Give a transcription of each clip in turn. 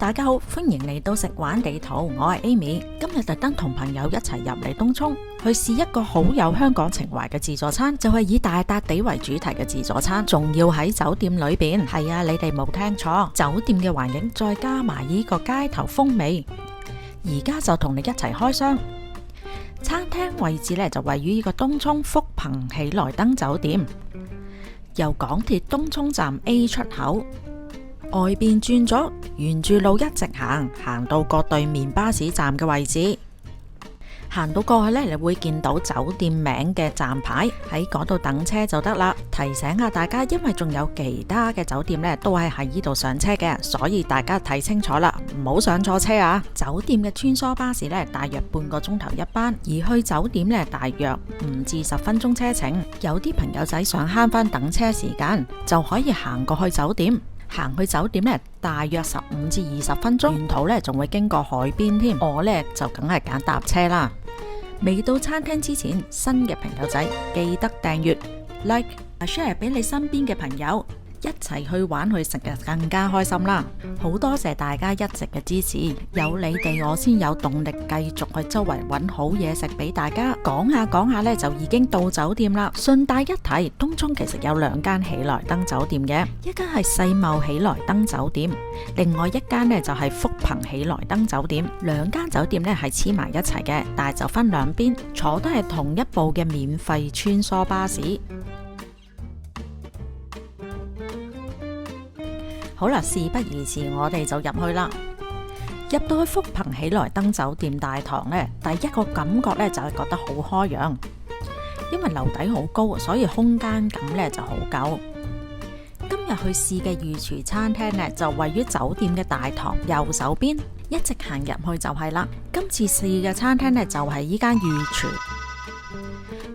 大家好，歡迎嚟到食玩地圖，我係 Amy。今日特登同朋友一齊入嚟東涌去試一個好有香港情懷嘅自助餐，就係以大笪地為主題嘅自助餐，仲要喺酒店裏邊。係啊，你哋冇聽錯，酒店嘅環境再加埋呢個街頭風味。而家就同你一齊開箱。餐廳位置呢，就位於呢個東涌福朋喜來登酒店，由港鐵東涌站 A 出口。外邊轉咗，沿住路一直行，行到個對面巴士站嘅位置，行到過去呢，你會見到酒店名嘅站牌，喺嗰度等車就得啦。提醒下大家，因為仲有其他嘅酒店呢，都係喺呢度上車嘅，所以大家睇清楚啦，唔好上錯車啊！酒店嘅穿梭巴士呢，大約半個鐘頭一班，而去酒店呢，大約5至10分鐘車程。有啲朋友仔想慳翻等車時間，就可以行過去酒店。行去酒店呢，大約15至20分鐘，沿途呢仲會經過海邊添。我呢就梗係揀搭車啦。未到餐廳之前，新嘅朋友仔記得訂閱、like、share 俾你身邊嘅朋友，一齊去玩去食就更加開心啦！好多謝大家一直嘅支持，有你哋我先有動力繼續去周圍揾好嘢食俾大家。講下講下呢，就已經到酒店啦。順帶一提，東涌其實有2間喜來登酒店嘅，一間係世貿喜來登酒店，另外一間呢就係福朋喜來登酒店。2間酒店呢係黐埋一齊嘅，但係就分兩邊，坐都係同一部嘅免費穿梭巴士。好啦，事不宜遲，我哋就入去啦。入到去福朋喜來登酒店大堂呢，第一個感覺呢就係覺得好開揚，因為樓底好高，所以空間感呢就好夠。今日去試嘅御廚餐廳呢，就位於酒店嘅大堂右手邊，一直行入去就係啦。今次試嘅餐廳呢，就係依間御廚。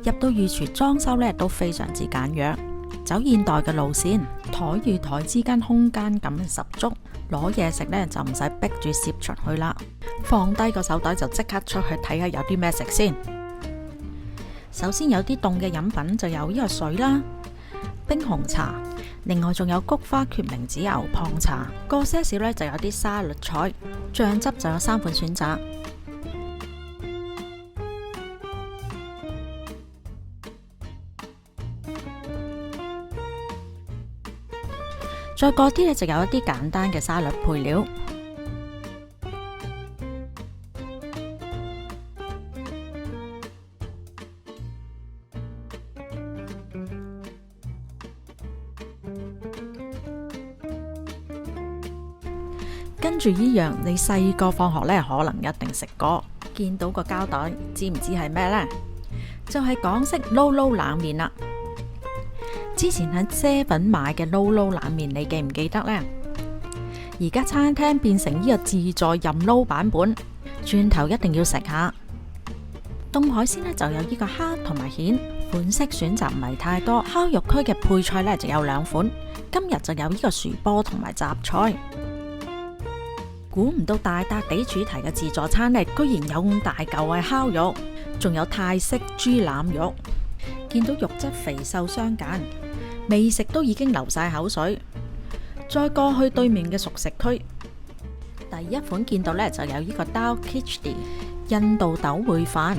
入到御廚裝修呢，都非常之簡約。走現代嘅路線，台與台之間空間感十足。攞嘢食呢，就唔使逼住攝出去啦，放低個手袋就即刻出去睇下有啲咩食先。首先有啲凍嘅飲品，就有呢個水啦、冰紅茶，另外仲有菊花決明子牛蒡茶。過些少呢，就有啲沙律菜，醬汁就有3款選擇。再過啲呢，就有一啲簡單嘅沙律配料。跟住呢樣，你細個放學呢，可能一定食過，見到個膠袋，知唔知係咩呢？就係港式撈撈冷麵啦。之前喺7買嘅撈撈冷麵，你記唔記得呢？而家餐廳變成呢個自助任撈版本，轉頭一定要食下。凍海鮮呢，就有呢個蝦同埋蜆，款式選擇唔係太多。烤肉區嘅配菜呢，就有2款，今日就有呢個薯波同埋雜菜。估唔到大笪地主題嘅自助餐呢，居然有咁大嚿嘅烤肉，仲有泰式豬腩肉，見到肉質肥瘦相間。未食都已經流晒口水。再過去對面嘅熟食區，第一款見到呢，就有呢個 Dal Khichdi 印度豆燴飯，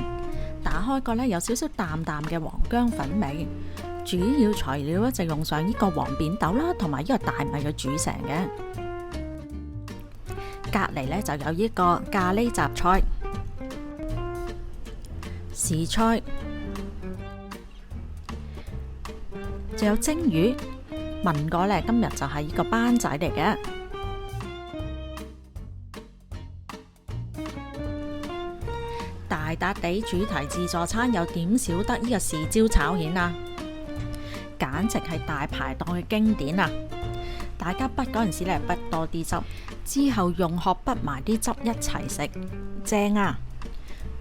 打開個呢，有少少淡淡嘅黃薑粉味。主要材料呢，就用上呢個黃扁豆啦，同埋呢個大米嘅煮成嘅。隔籬呢，就有呢個咖喱雜菜、時菜，仲有蒸魚。聞過呢，今日就係呢個班仔嚟嘅。大笪地主題自助餐又點少得呢個豉椒炒蜆啊？簡直係大排檔嘅經典啊！大家滗嗰陣時呢，滗多啲汁，之後用殼滗埋啲汁一齊食，正啊！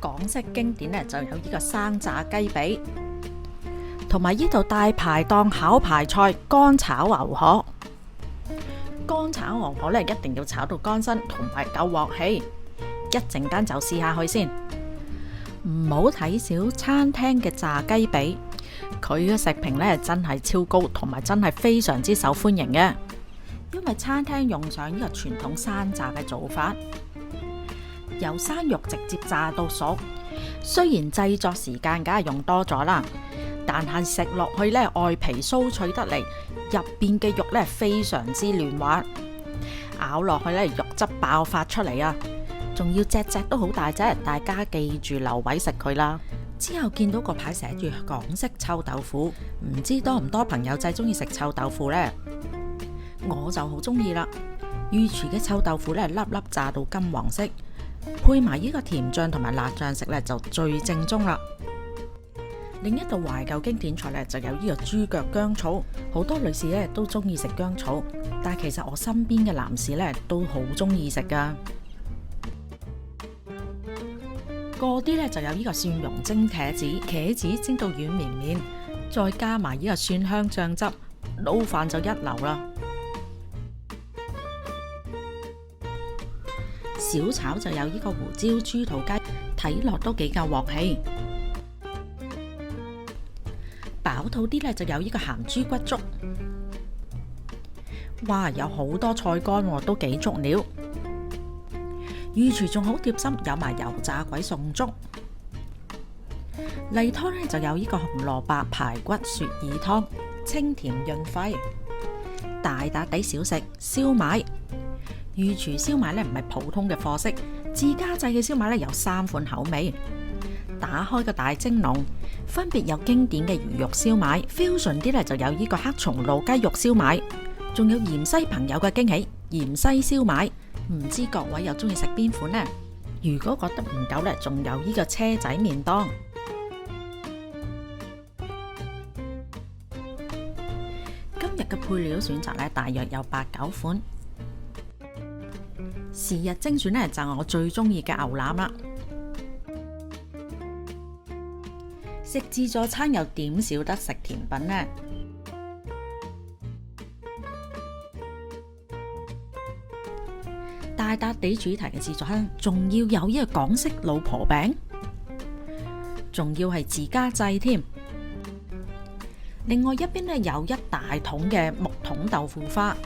港式經典呢，就有呢個生炸雞髀。同埋呢度大排檔烤排菜乾炒牛河，乾炒牛河呢，一定要炒到乾身，同埋夠鑊氣。一陣間就試下去先。唔好睇小餐廳嘅炸雞髀，佢嘅食評呢真係超高，同埋真係非常之受歡迎嘅。因為餐廳用上呢個傳統山炸嘅做法，由生肉直接炸到熟。雖然製作時間梗係用多咗啦，但係食落去咧，外皮酥脆得嚟，入邊嘅肉咧非常之嫩滑，咬落去咧肉汁爆發出嚟啊！仲要隻隻都好大隻，大家記住留位食佢啦。之後見到個牌寫住港式臭豆腐，唔知多唔多朋友仔中意食臭豆腐呢？我就好中意啦。御廚嘅臭豆腐咧，粒粒炸到金黃色，配埋呢個甜醬同埋辣醬食咧就最正宗啦。另一道懷舊經典菜咧就有呢個豬腳薑草，好多女士咧都中意食薑草，但係其實我身邊嘅男士咧都好中意食噶。嗰啲咧就有呢個蒜蓉蒸茄子，茄子蒸到軟綿綿，再加埋呢個蒜香醬汁，撈飯就一流啦。小炒就有呢個胡椒豬肚雞，睇落都幾夠鑊氣。飽肚啲咧就有呢個鹹豬骨粥，哇，有好多菜乾喎，都幾足料。御廚仲好貼心，有埋油炸鬼餸粥。例湯咧就有呢個紅蘿蔔排骨雪耳湯，清甜潤肺。大笪地小食燒賣，御廚燒賣咧唔係普通嘅貨色，自家製嘅燒賣咧有3款口味。打開個大蒸籠，分別有經典嘅魚肉燒賣 ，fusion 啲咧就有呢個黑松露雞肉燒賣，仲有芫茜朋友嘅驚喜芫茜燒賣。唔知各位又中意食邊款呢？如果覺得唔夠呢，仲有呢個車仔麵檔。今日嘅配料選擇呢，大約有8、9款。時日精選呢，就係我最中意嘅牛腩啦。食自助餐又點少得食甜品呢？大笪地主題嘅自助餐，仲要有呢個港式老婆餅，仲要係自家製添。另外一邊咧有一大桶嘅木桶豆腐花，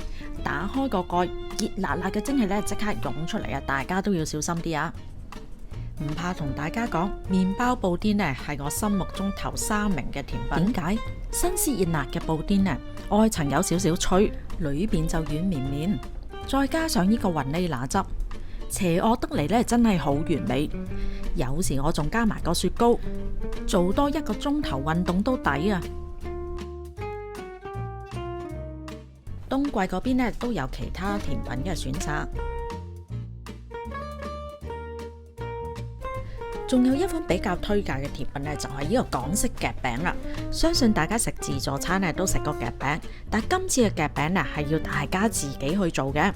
打開個蓋，熱辣辣嘅蒸氣咧即刻湧出嚟啊！大家都要小心啲啊！唔怕同大家講，麵包布甸呢係我心目中頭3名嘅甜品。點解？新鮮熱辣嘅布甸呢，外層有少少脆，裏邊就軟綿綿。再加上呢個雲呢拿汁，邪惡得嚟咧，真係好完美。有時我仲加埋個雪糕，做多1個鐘頭運動都抵啊！冬季嗰邊咧都有其他甜品嘅選擇，仲有一款比較推介嘅甜品咧，就係呢個港式夾餅啦。相信大家食自助餐咧都食過夾餅，但今次嘅夾餅咧係要大家自己去做嘅。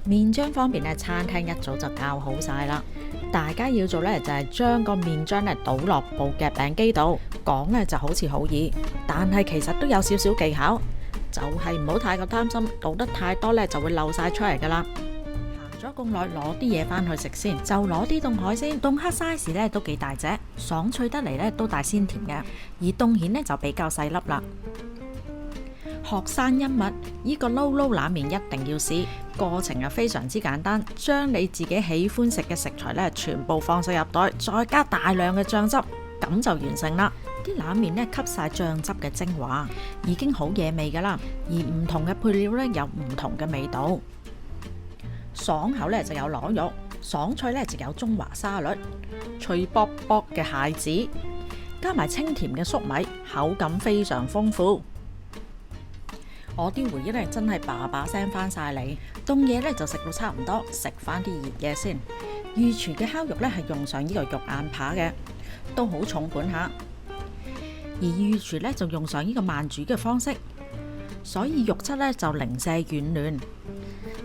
麵漿方面咧，餐廳一早就教好晒啦。大家要做咧就係將個麵漿咧倒落部夾餅機度，講咧就好似好易，但係其實都有少少技巧，就係唔好太過貪心，倒得太多咧就會漏晒出嚟噶啦。咗咁耐，攞啲嘢翻去食先，就攞啲凍海鮮，凍蝦 size 咧都幾大隻，爽脆得嚟咧都帶鮮甜嘅，而凍蜆咧就比較細粒啦。學生恩物，呢個撈撈腩麵一定要試，過程又非常之簡單，將你自己喜歡食嘅食材咧全部放晒入袋，再加大量嘅醬汁，咁就完成啦。啲腩麵咧吸晒醬汁嘅精華，已經好惹味噶啦，而唔同嘅配料咧有唔同嘅味道。爽口咧就有螺肉，爽脆咧就有中華沙律，脆卜卜嘅蟹子，加埋清甜嘅粟米，口感非常豐富。我啲回憶咧真係叭叭聲翻晒嚟，凍嘢咧就食到差唔多，食翻啲熱嘢先。御廚嘅烤肉咧係用上呢個肉眼扒嘅，都好重本下。而御廚咧就用上呢個慢煮嘅方式，所以肉質咧就零舍軟嫩。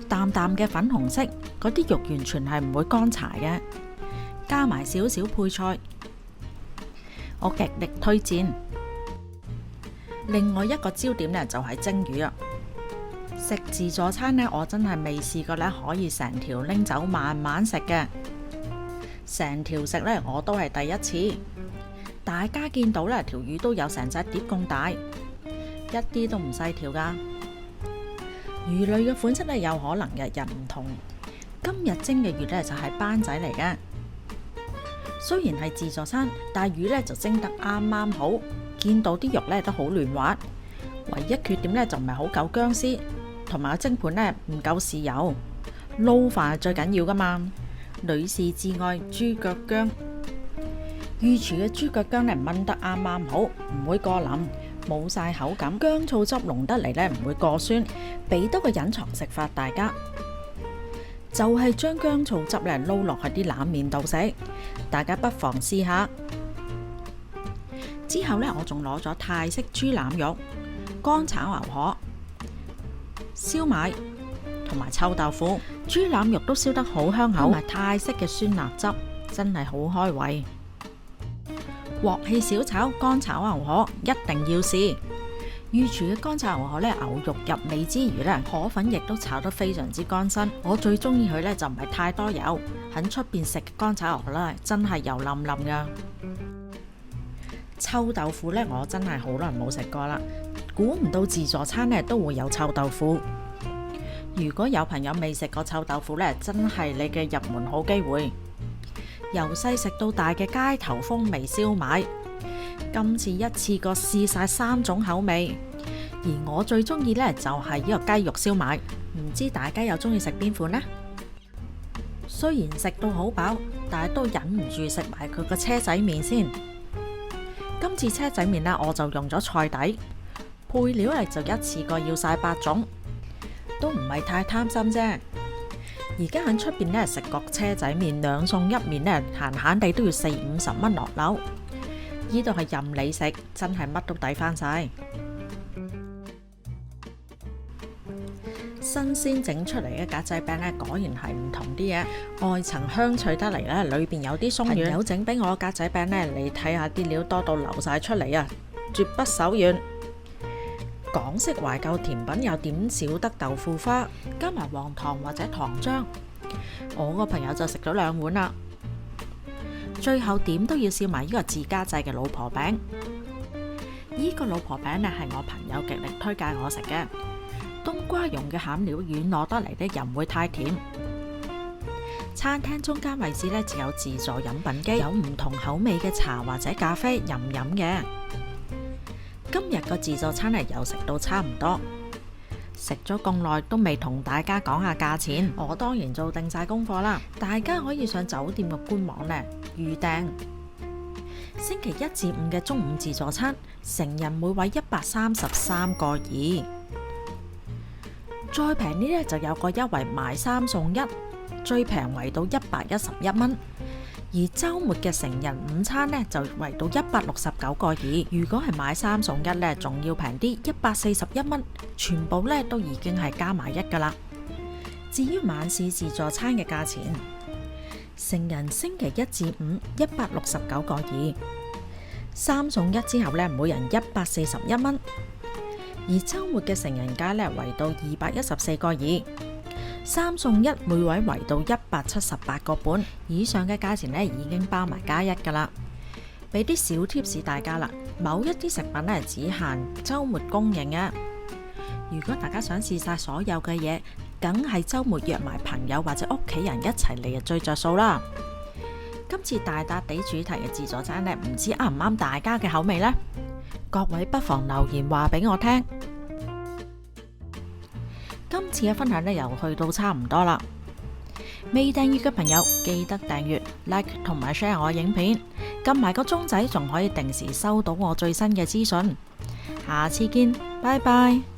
淡淡嘅粉紅色，嗰啲肉完全係唔會乾柴嘅，加埋少少配菜，我極力推薦。另外一個焦點呢，就係蒸魚啦。食自助餐呢，我真係未試過呢可以成條拎走慢慢食嘅，成條食呢，我都係第一次。大家見到呢條魚都有成隻碟咁大，一啲都唔細條噶。魚類嘅款式咧有可能日日唔同。今日蒸嘅魚咧就係斑仔嚟嘅。雖然係自助餐，但係魚咧就蒸得啱啱好，見到啲肉咧都好嫩滑。唯一缺點咧就唔係好夠薑絲，同埋個蒸盤咧唔夠豉油。撈飯係最緊要噶嘛，女士至愛豬腳薑。御廚嘅豬腳薑咧炆得啱啱好，唔會過腍，冇晒口感。薑醋汁濃得嚟咧唔會過酸，俾多個隱藏食法大家。就係將薑醋汁咧撈落去啲冷麵度食，大家不妨試下。之後咧，我仲攞咗泰式豬腩肉、乾炒牛河、燒賣同埋臭豆腐。豬腩肉都燒得好香口，同埋泰式嘅酸辣汁，真係好開胃。鑊氣小炒乾炒牛河一定要試。御廚嘅乾炒牛河咧，牛肉入味之餘咧，河粉亦都炒得非常之乾身。我最中意佢咧就唔係太多油，喺出邊食乾炒牛河咧真係油淋淋噶。臭豆腐咧，我真係好耐冇食過啦，估唔到自助餐咧都會有臭豆腐。如果有朋友未食過臭豆腐咧，真係你嘅入門好機會。由細食到大嘅街頭風味燒賣。今次一次過試晒3種口味，而我最中意呢就係呢個雞肉燒賣，唔知大家又中意食邊款呢？雖然食到好飽，但係都忍唔住食埋佢個車仔麵先。今次車仔麵呢，我就用咗菜底，配料嚟就一次過要晒8種，都唔係太貪心啫。而家喺出邊呢食個車仔麵2餸1麵呢，閒閒地都要40-50蚊落樓。呢度係任你食，真係乜都抵翻晒。新鮮整出嚟嘅格仔餅咧，果然係唔同啲嘅，外層香脆得嚟咧，裏邊有啲鬆軟。朋友整俾我格仔餅咧，你睇下啲料多到流晒出嚟啊，絕不手軟。港式懷舊甜品又點少得豆腐花，加埋黃糖或者糖漿。我個朋友就食咗2碗啦。最後點都要試埋呢個自家製嘅老婆餅。呢個老婆餅咧係我朋友極力推介我食嘅，冬瓜蓉嘅餡料軟糯得嚟咧，又唔會太甜。餐廳中間位置咧就有自助飲品機，有唔同口味嘅茶或者咖啡任飲嘅。今日個自助餐咧又食到差唔多，食咗咁耐都未同大家講下價錢，我當然做定晒功課啦。大家可以上酒店嘅官網咧預訂。星期1至5嘅中午自助餐，成人每位133個2。再平啲咧就有個優惠買3送1，最平圍到111蚊。而週末嘅成人午餐呢，就圍到169個2。如果係買3送1呢，仲要平啲，141蚊。全部呢都已經係加埋1噶啦。至於晚市自助餐嘅價錢，成人星期1至5 169個2， 3送1之後呢，每人141蚊。而週末嘅成人價呢，圍到214個2。3送1，每位圍到178個半，以上嘅價錢呢已經包埋加1噶啦。俾啲小貼士大家啦，某一啲食品呢只限週末供應嘅。如果大家想試晒所有嘅嘢，梗係週末約埋朋友或者屋企人一齊嚟，就最着數啦。今次大笪地主題嘅自助餐呢，唔知啱唔啱大家嘅口味呢？各位不妨留言話俾我聽。今次嘅分享呢又去到差唔多啦，未訂閱嘅朋友記得訂閱、like 同埋 share 我影片，撳埋個鐘仔，仲可以定時收到我最新嘅資訊。下次見，拜拜。